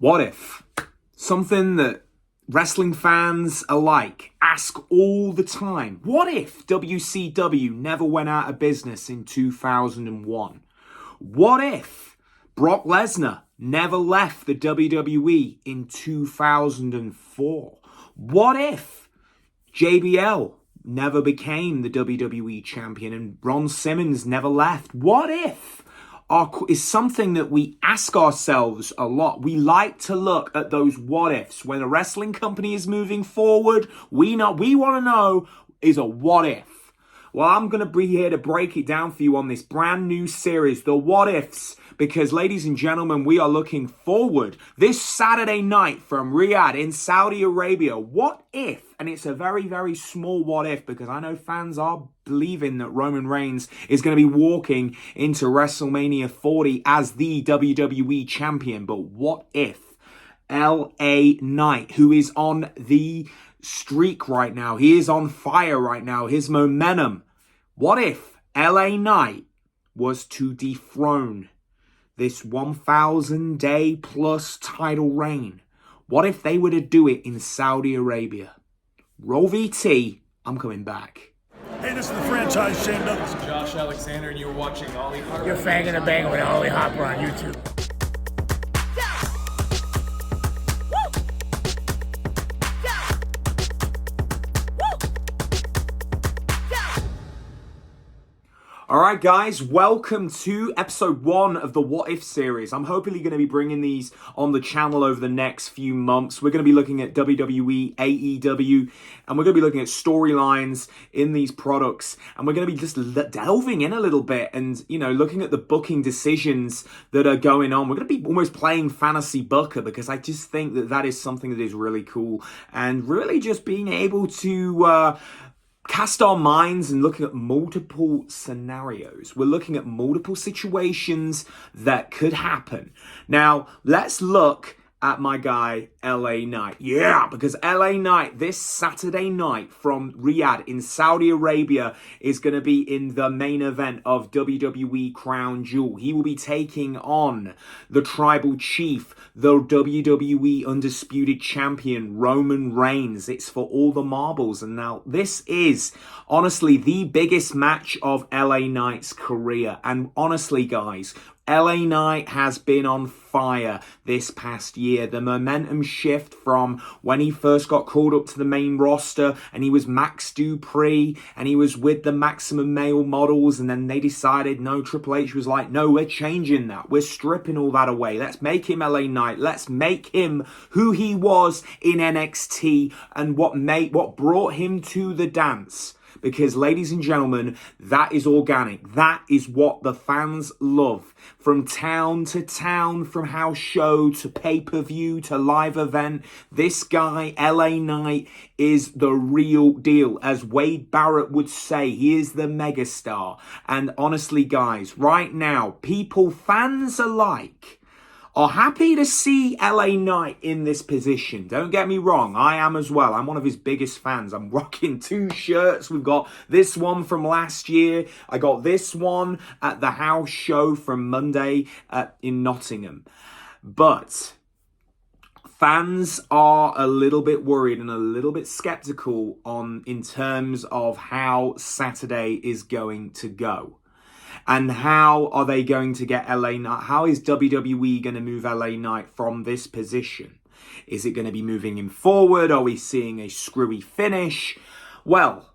What if? Something that wrestling fans alike ask all the time. What if WCW never went out of business in 2001? What if Brock Lesnar never left the WWE in 2004? What if JBL never became the WWE champion and Ron Simmons never left? What if? Is something that we ask ourselves a lot. We like to look at those what ifs. When a wrestling company is moving forward, we want to know is a what if. Well, I'm going to be here to break it down for you on this brand new series, the what ifs, because ladies and gentlemen, we are looking forward this Saturday night from Riyadh in Saudi Arabia. What if? And it's a very, very small what if, because I know fans are believing that Roman Reigns is going to be walking into WrestleMania 40 as the WWE champion. But what if LA Knight, who is on the streak right now, he is on fire right now, his momentum. What if LA Knight was to dethrone this 1,000-day plus title reign? What if they were to do it in Saudi Arabia? Roll VT, I'm coming back. Hey, this is the franchise Shane Douglas. This is Josh Alexander, and you're watching Ollie Harper. You're fanging and banging with Ollie Harper on YouTube. All right, guys, welcome to episode 1 of the What If series. I'm hopefully going to be bringing these on the channel over the next few months. We're going to be looking at WWE, AEW, and we're going to be looking at storylines in these products. And we're going to be just delving in a little bit and, looking at the booking decisions that are going on. We're going to be almost playing fantasy booker, because I just think that that is something that is really cool. And really just being able to cast our minds and looking at multiple scenarios. We're looking at multiple situations that could happen. Now, let's look at my guy, LA Knight. Yeah, because LA Knight this Saturday night from Riyadh in Saudi Arabia is going to be in the main event of WWE Crown Jewel. He will be taking on the Tribal Chief, the WWE Undisputed Champion, Roman Reigns. It's for all the marbles. And now this is honestly the biggest match of LA Knight's career. And honestly, guys, LA Knight has been on fire this past year. The momentum shift from when he first got called up to the main roster and he was Max Dupree and he was with the Maximum Male Models, and then they decided, no, Triple H was like, no, we're changing that. We're stripping all that away. Let's make him LA Knight. Let's make him who he was in NXT and what brought him to the dance. Because, ladies and gentlemen, that is organic. That is what the fans love. From town to town, from house show to pay-per-view to live event, this guy, LA Knight, is the real deal. As Wade Barrett would say, he is the megastar. And honestly, guys, right now, fans alike, are happy to see LA Knight in this position. Don't get me wrong, I am as well. I'm one of his biggest fans. I'm rocking 2 shirts. We've got this one from last year. I got this one at the house show from Monday in Nottingham. But fans are a little bit worried and a little bit skeptical in terms of how Saturday is going to go. And how are they going to get LA Knight? How is WWE going to move LA Knight from this position? Is it going to be moving him forward? Are we seeing a screwy finish? Well,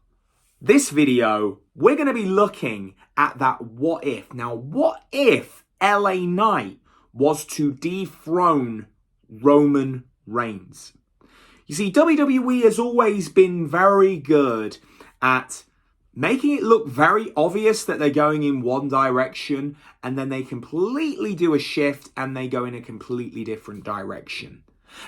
this video, we're going to be looking at that what if. Now, what if LA Knight was to dethrone Roman Reigns? You see, WWE has always been very good at making it look very obvious that they're going in one direction, and then they completely do a shift and they go in a completely different direction.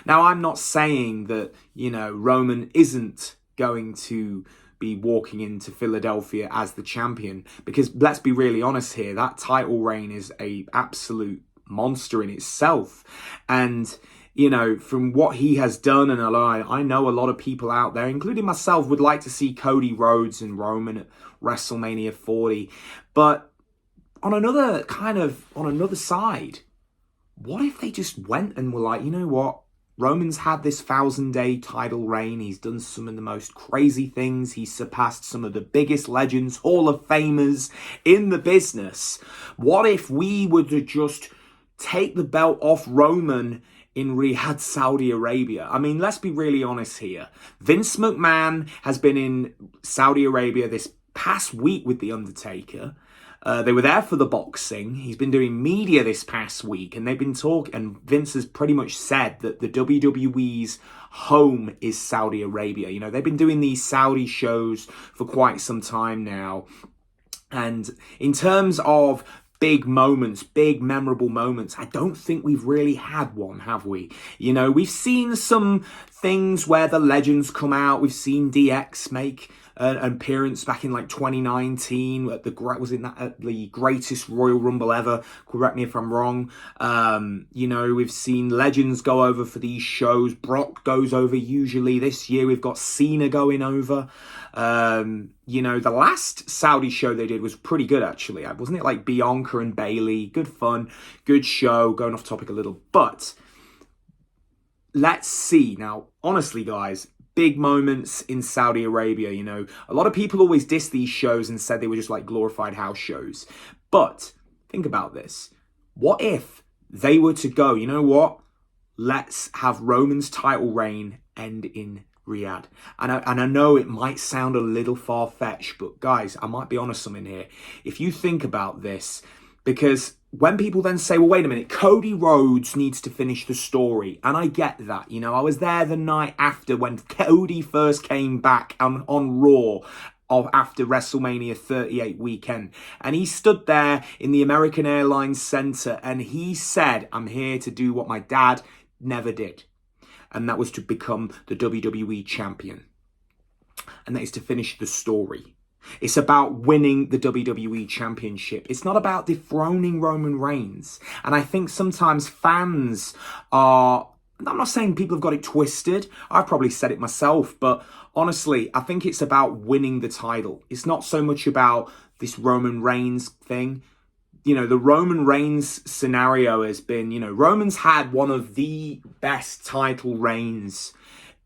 Now, I'm not saying that, Roman isn't going to be walking into Philadelphia as the champion, because let's be really honest here, that title reign is a absolute monster in itself. And from what he has done, and I know a lot of people out there, including myself, would like to see Cody Rhodes and Roman at WrestleMania 40. But on another side, what if they just went and were like, you know what? Roman's had this 1,000-day title reign. He's done some of the most crazy things. He's surpassed some of the biggest legends, Hall of Famers in the business. What if we were to just take the belt off Roman in Riyadh, Saudi Arabia? I mean, let's be really honest here. Vince McMahon has been in Saudi Arabia this past week with The Undertaker. They were there for the boxing. He's been doing media this past week, and they've been talking, and Vince has pretty much said that the WWE's home is Saudi Arabia. You know, they've been doing these Saudi shows for quite some time now. And in terms of big moments, big memorable moments, I don't think we've really had one, have we? You know, we've seen some things where the legends come out. We've seen DX make an appearance back in like 2019 at the greatest Royal Rumble ever. Correct me if I'm wrong. You know, we've seen legends go over for these shows. Brock goes over usually. This year we've got Cena going over. You know, the last Saudi show they did was pretty good, actually. Wasn't it like Bianca and Bailey? Good fun, good show. Going off topic a little, but let's see. Now, honestly, guys, big moments in Saudi Arabia, you know. A lot of people always diss these shows and said they were just like glorified house shows. But think about this. What if they were to go, you know what? Let's have Roman's title reign end in Riyadh. And I know it might sound a little far-fetched, but guys, I might be onto something here. If you think about this, because when people then say, well, wait a minute, Cody Rhodes needs to finish the story. And I get that. You know, I was there the night after when Cody first came back on Raw after WrestleMania 38 weekend. And he stood there in the American Airlines Center and he said, I'm here to do what my dad never did. And that was to become the WWE champion. And that is to finish the story. It's about winning the WWE Championship. It's not about dethroning Roman Reigns. And I think sometimes fans are... I'm not saying people have got it twisted. I've probably said it myself. But honestly, I think it's about winning the title. It's not so much about this Roman Reigns thing. You know, the Roman Reigns scenario has been... You know, Roman's had one of the best title reigns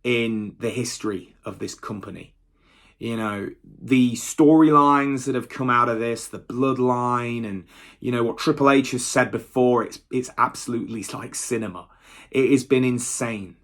in the history of this company. You know, the storylines that have come out of this, the bloodline, and, you know, what Triple H has said before, it's absolutely like cinema. It has been insane.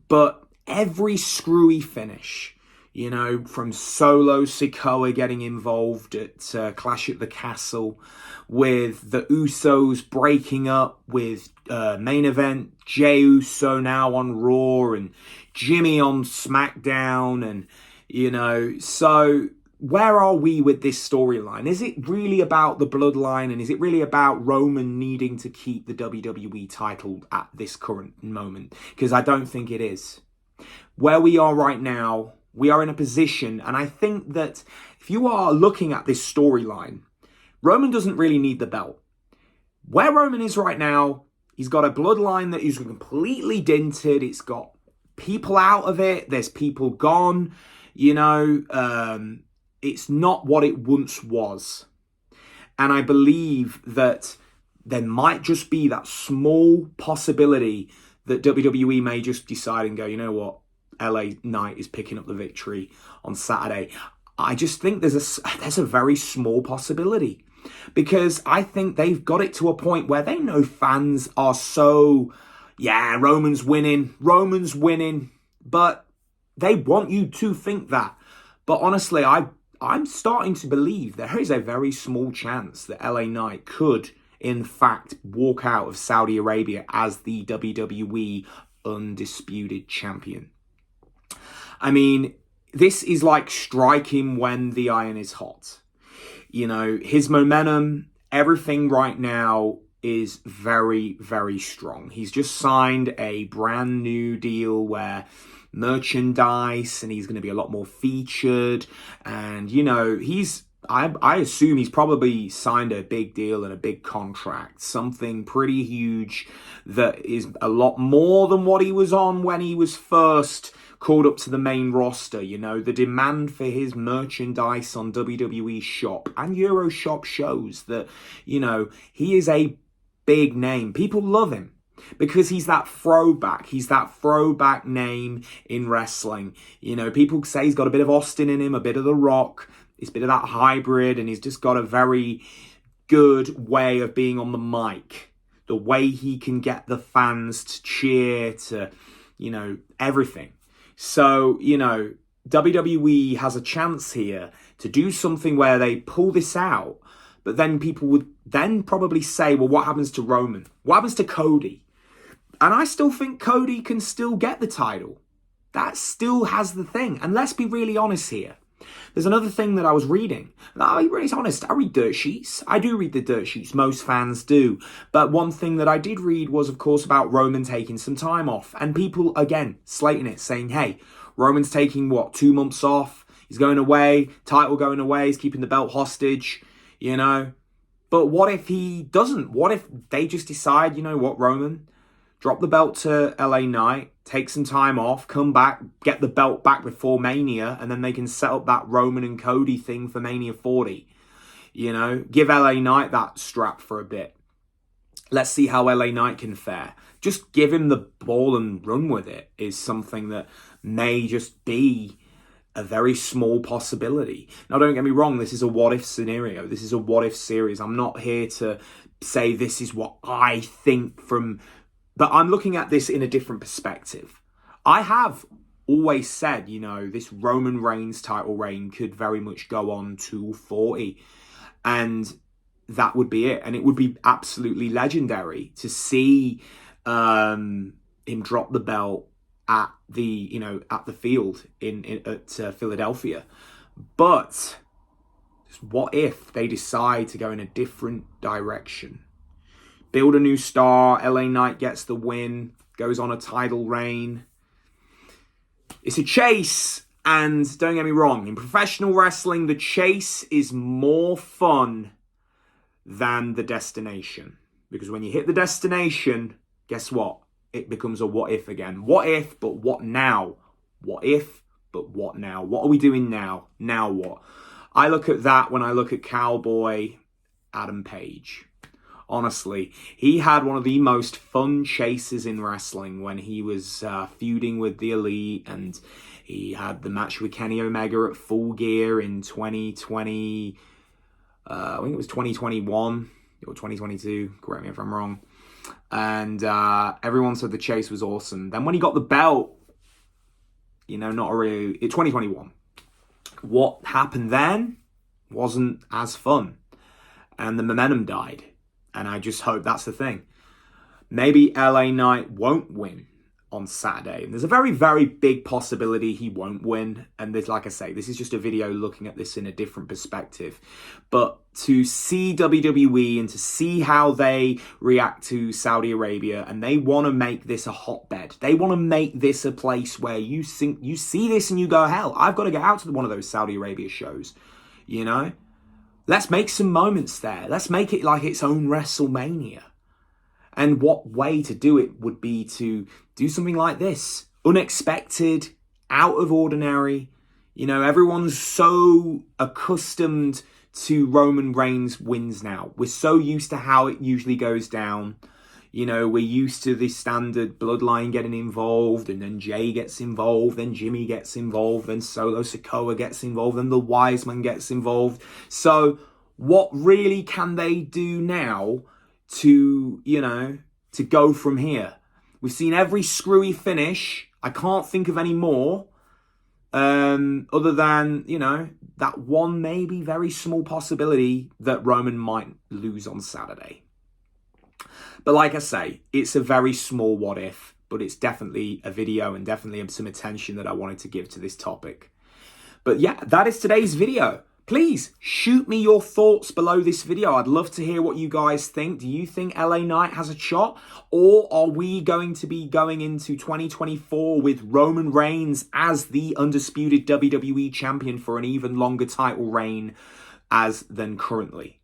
But every screwy finish, you know, from Solo Sikoa getting involved at Clash at the Castle, with the Usos breaking up, with main event Jey Uso now on Raw, and Jimmy on SmackDown, and... You know, so where are we with this storyline? Is it really about the bloodline, and is it really about Roman needing to keep the WWE title at this current moment? Because I don't think it is. Where we are right now, we are in a position, and I think that if you are looking at this storyline, Roman doesn't really need the belt. Where Roman is right now, he's got a bloodline that is completely dented. It's got people out of it. There's people gone. You know, it's not what it once was. And I believe that there might just be that small possibility that WWE may just decide and go, you know what, LA Knight is picking up the victory on Saturday. I just think there's a very small possibility. Because I think they've got it to a point where they know fans are so, yeah, Roman's winning. But they want you to think that. But honestly, I'm starting to believe there is a very small chance that LA Knight could, in fact, walk out of Saudi Arabia as the WWE undisputed champion. I mean, this is like striking when the iron is hot. You know, his momentum, everything right now is very, very strong. He's just signed a brand new deal where merchandise, and he's going to be a lot more featured, and you know, I assume he's probably signed a big deal and a big contract, something pretty huge that is a lot more than what he was on when he was first called up to the main roster. You know, the demand for his merchandise on WWE Shop and Euroshop shows that, you know, he is a big name. People love him because he's that throwback. He's that throwback name in wrestling. You know, people say he's got a bit of Austin in him, a bit of The Rock. He's a bit of that hybrid, and he's just got a very good way of being on the mic. The way he can get the fans to cheer, to, you know, everything. So, you know, WWE has a chance here to do something where they pull this out, but then people would then probably say, well, what happens to Roman? What happens to Cody? And I still think Cody can still get the title. That still has the thing. And let's be really honest here. There's another thing that I was reading. I'll be really honest, I read dirt sheets. I do read the dirt sheets. Most fans do. But one thing that I did read was, of course, about Roman taking some time off. And people, again, slating it, saying, hey, Roman's taking, 2 months off? He's going away, title going away, he's keeping the belt hostage, you know? But what if he doesn't? What if they just decide, you know what, Roman? Drop the belt to LA Knight, take some time off, come back, get the belt back before Mania, and then they can set up that Roman and Cody thing for Mania 40. You know, give LA Knight that strap for a bit. Let's see how LA Knight can fare. Just give him the ball and run with it is something that may just be a very small possibility. Now, don't get me wrong, this is a what-if scenario. This is a what-if series. I'm not here to say this is what I think from... But I'm looking at this in a different perspective. I have always said, you know, this Roman Reigns title reign could very much go on to 40. And that would be it. And it would be absolutely legendary to see him drop the belt at the, you know, at the field at Philadelphia. But what if they decide to go in a different direction? Build a new star, LA Knight gets the win, goes on a title reign. It's a chase, and don't get me wrong, in professional wrestling, the chase is more fun than the destination. Because when you hit the destination, guess what? It becomes a what if again. What if, but what now? What if, but what now? What are we doing now? Now what? I look at that when I look at Cowboy Adam Page. Honestly, he had one of the most fun chases in wrestling when he was feuding with the Elite, and he had the match with Kenny Omega at Full Gear in 2020. I think it was 2021 or 2022. Correct me if I'm wrong. And everyone said the chase was awesome. Then when he got the belt, you know, not really. 2021. What happened then wasn't as fun, and the momentum died. And I just hope that's the thing. Maybe LA Knight won't win on Saturday. And there's a very, very big possibility he won't win. And there's, like I say, this is just a video looking at this in a different perspective. But to see WWE and to see how they react to Saudi Arabia, and they want to make this a hotbed. They want to make this a place where you see this and you go, hell, I've got to get out to one of those Saudi Arabia shows, you know? Let's make some moments there. Let's make it like its own WrestleMania. And what way to do it would be to do something like this. Unexpected, out of ordinary. You know, everyone's so accustomed to Roman Reigns wins now. We're so used to how it usually goes down. You know, we're used to the standard bloodline getting involved, and then Jay gets involved, then Jimmy gets involved, then Solo Sikoa gets involved, then the Wiseman gets involved. So what really can they do now to, you know, to go from here? We've seen every screwy finish. I can't think of any more. Other than, you know, that one maybe very small possibility that Roman might lose on Saturday. But like I say, it's a very small what if, but it's definitely a video and definitely some attention that I wanted to give to this topic. But yeah, that is today's video. Please shoot me your thoughts below this video. I'd love to hear what you guys think. Do you think LA Knight has a shot? Or are we going to be going into 2024 with Roman Reigns as the undisputed WWE champion for an even longer title reign than currently?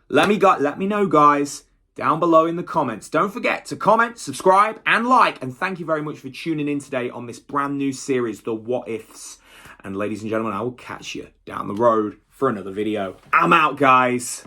Let me know, guys, down below in the comments. Don't forget to comment, subscribe, and like. And thank you very much for tuning in today on this brand new series, The What Ifs. And ladies and gentlemen, I will catch you down the road for another video. I'm out, guys.